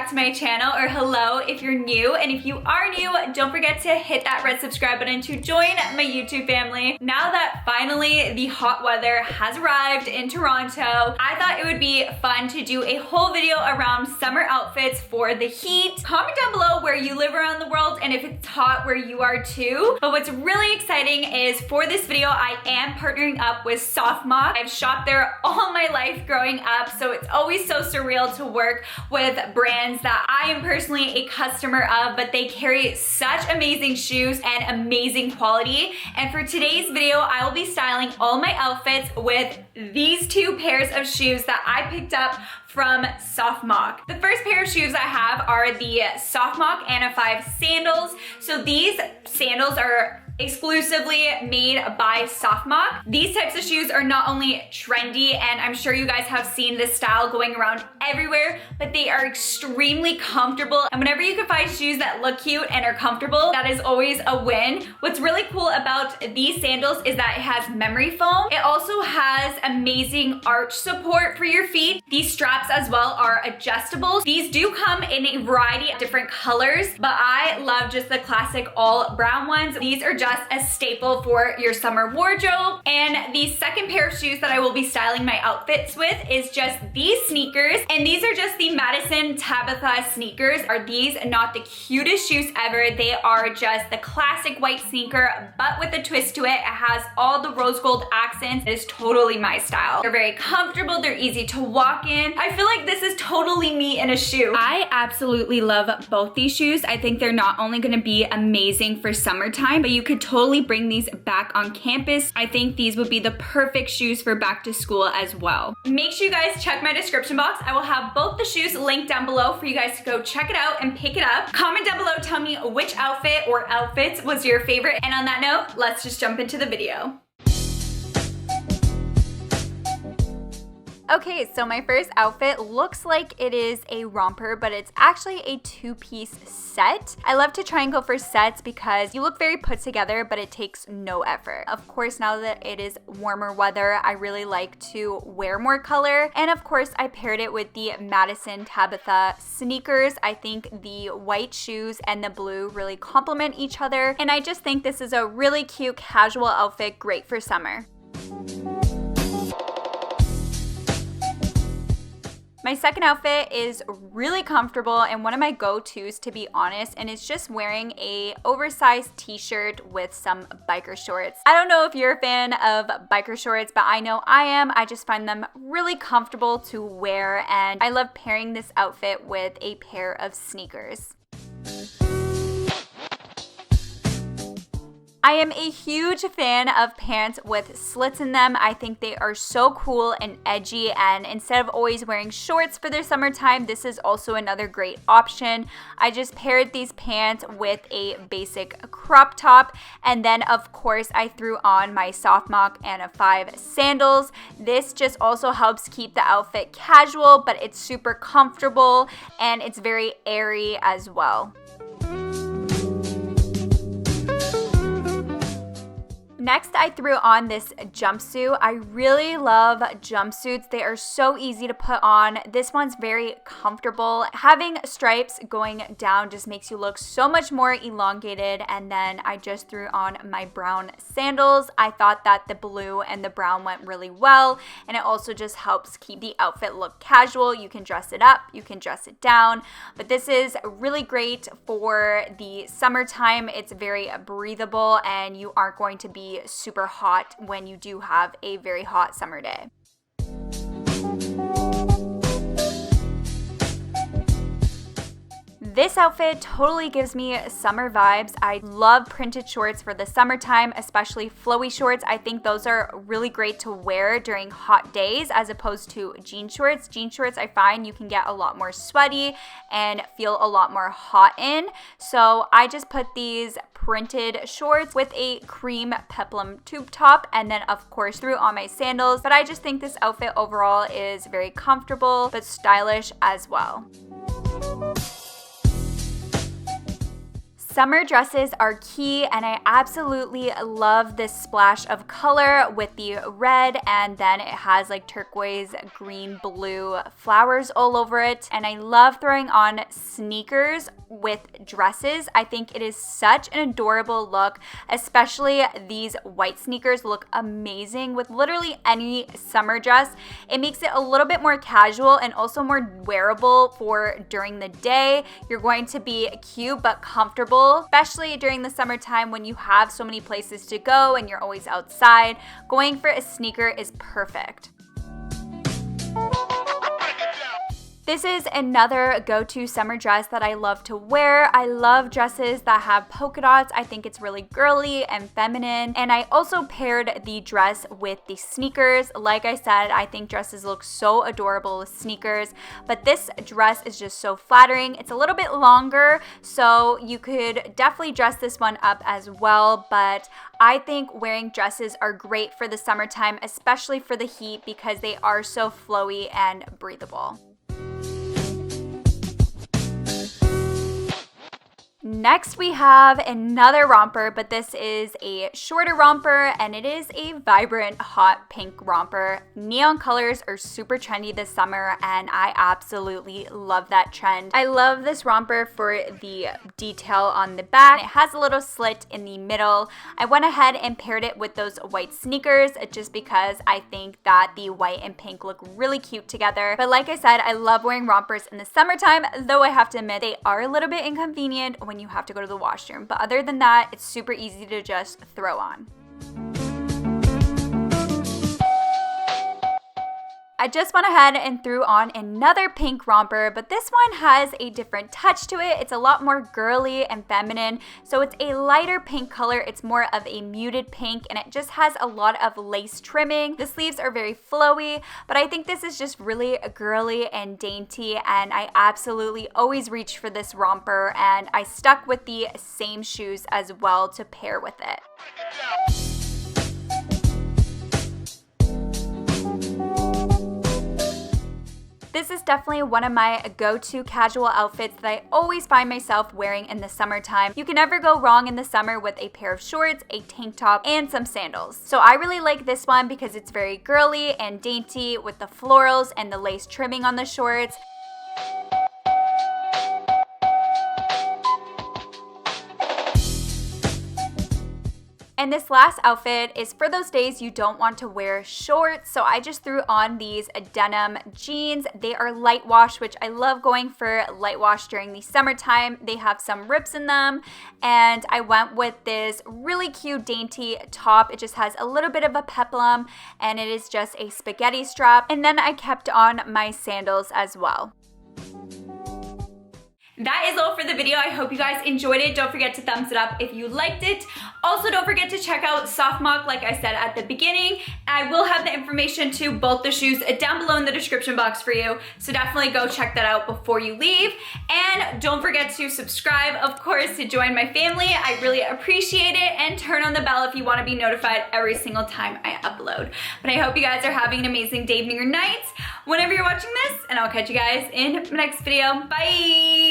back to my channel, or hello if you're new. And if you are new, don't forget to hit that red subscribe button to join my YouTube family. Now that finally the hot weather has arrived in Toronto, I thought it would be fun to do a whole video around summer outfits for the heat. Comment down below where you live around the world and if it's hot where you are too. But what's really exciting is for this video, I am partnering up with Softmock. I've shopped there all my life growing up, so it's always so surreal to work with brands that I am personally a customer of, but they carry such amazing shoes and amazing quality. And for today's video, I will be styling all my outfits with these two pairs of shoes that I picked up from Softmock. The first pair of shoes I have are the Softmock Anna 5 sandals. So these sandals are exclusively made by Softmock. These types of shoes are not only trendy, and I'm sure you guys have seen this style going around everywhere, but they are extremely comfortable. And whenever you can find shoes that look cute and are comfortable, that is always a win. What's really cool about these sandals is that it has memory foam. It also has amazing arch support for your feet. These straps as well are adjustable. These do come in a variety of different colors, but I love just the classic all brown ones. These are just a staple for your summer wardrobe. And the second pair of shoes that I will be styling my outfits with is just these sneakers. And these are just the Madison Tabitha sneakers. Are these not the cutest shoes ever? They are just the classic white sneaker, but with a twist to it. It has all the rose gold accents. It is totally my style. They're very comfortable. They're easy to walk in. I feel like this is totally me in a shoe. I absolutely love both these shoes. I think they're not only gonna be amazing for summertime, but you could totally bring these back on campus. I think these would be the perfect shoes for back to school as well. Make sure you guys check my description box. I will have both the shoes linked down below for you guys to go check it out and pick it up. Comment down below, tell me which outfit or outfits was your favorite. And on that note, let's just jump into the video. Okay, so my first outfit looks like it is a romper, but it's actually a two-piece set. I love to try and go for sets because you look very put together, but it takes no effort. Of course, now that it is warmer weather, I really like to wear more color. And of course, I paired it with the Madison Tabitha sneakers. I think the white shoes and the blue really complement each other. And I just think this is a really cute casual outfit, great for summer. My second outfit is really comfortable and one of my go-tos, to be honest, and it's just wearing a oversized t-shirt with some biker shorts. I don't know if you're a fan of biker shorts, but I know I am. I just find them really comfortable to wear, and I love pairing this outfit with a pair of sneakers. I am a huge fan of pants with slits in them. I think they are so cool and edgy, and instead of always wearing shorts for their summertime, this is also another great option. I just paired these pants with a basic crop top, and then of course I threw on my Softmock Anna 5 sandals. This just also helps keep the outfit casual, but it's super comfortable and it's very airy as well. Next, I threw on this jumpsuit. I really love jumpsuits. They are so easy to put on. This one's very comfortable. Having stripes going down just makes you look so much more elongated. And then I just threw on my brown sandals. I thought that the blue and the brown went really well. And it also just helps keep the outfit look casual. You can dress it up, you can dress it down. But this is really great for the summertime. It's very breathable and you aren't going to be super hot when you do have a very hot summer day. This outfit totally gives me summer vibes. I love printed shorts for the summertime, especially flowy shorts. I think those are really great to wear during hot days as opposed to jean shorts. Jean shorts, I find you can get a lot more sweaty and feel a lot more hot in. So I just put these printed shorts with a cream peplum tube top, and then of course threw on my sandals. But I just think this outfit overall is very comfortable but stylish as well. Summer dresses are key, and I absolutely love this splash of color with the red, and then it has like turquoise, green, blue flowers all over it. And I love throwing on sneakers with dresses. I think it is such an adorable look, especially these white sneakers look amazing with literally any summer dress. It makes it a little bit more casual and also more wearable for during the day. You're going to be cute but comfortable, especially during the summertime when you have so many places to go and you're always outside. Going for a sneaker is perfect. This is another go-to summer dress that I love to wear. I love dresses that have polka dots. I think it's really girly and feminine. And I also paired the dress with the sneakers. Like I said, I think dresses look so adorable with sneakers, but this dress is just so flattering. It's a little bit longer, so you could definitely dress this one up as well, but I think wearing dresses are great for the summertime, especially for the heat, because they are so flowy and breathable. Next, we have another romper, but this is a shorter romper, and it is a vibrant hot pink romper. Neon colors are super trendy this summer, and I absolutely love that trend. I love this romper for the detail on the back. It has a little slit in the middle. I went ahead and paired it with those white sneakers just because I think that the white and pink look really cute together. But like I said, I love wearing rompers in the summertime, though I have to admit they are a little bit inconvenient when you have to go to the washroom. But other than that, it's super easy to just throw on. I just went ahead and threw on another pink romper, but this one has a different touch to it. It's a lot more girly and feminine, so it's a lighter pink color. It's more of a muted pink, and it just has a lot of lace trimming. The sleeves are very flowy, but I think this is just really girly and dainty, and I absolutely always reach for this romper, and I stuck with the same shoes as well to pair with it. This is definitely one of my go-to casual outfits that I always find myself wearing in the summertime. You can never go wrong in the summer with a pair of shorts, a tank top, and some sandals. So I really like this one because it's very girly and dainty with the florals and the lace trimming on the shorts. And this last outfit is for those days you don't want to wear shorts, so I just threw on these denim jeans. They are light wash, which I love going for light wash during the summertime. They have some rips in them, and I went with this really cute dainty top. It just has a little bit of a peplum, and it is just a spaghetti strap. And then I kept on my sandals as well. That is all for the video. I hope you guys enjoyed it. Don't forget to thumbs it up if you liked it. Also, don't forget to check out Softmock, like I said at the beginning. I will have the information to both the shoes down below in the description box for you, so definitely go check that out before you leave. And don't forget to subscribe, of course, to join my family. I really appreciate it, and turn on the bell if you want to be notified every single time I upload. But I hope you guys are having an amazing day, evening, or night whenever you're watching this, and I'll catch you guys in my next video. Bye!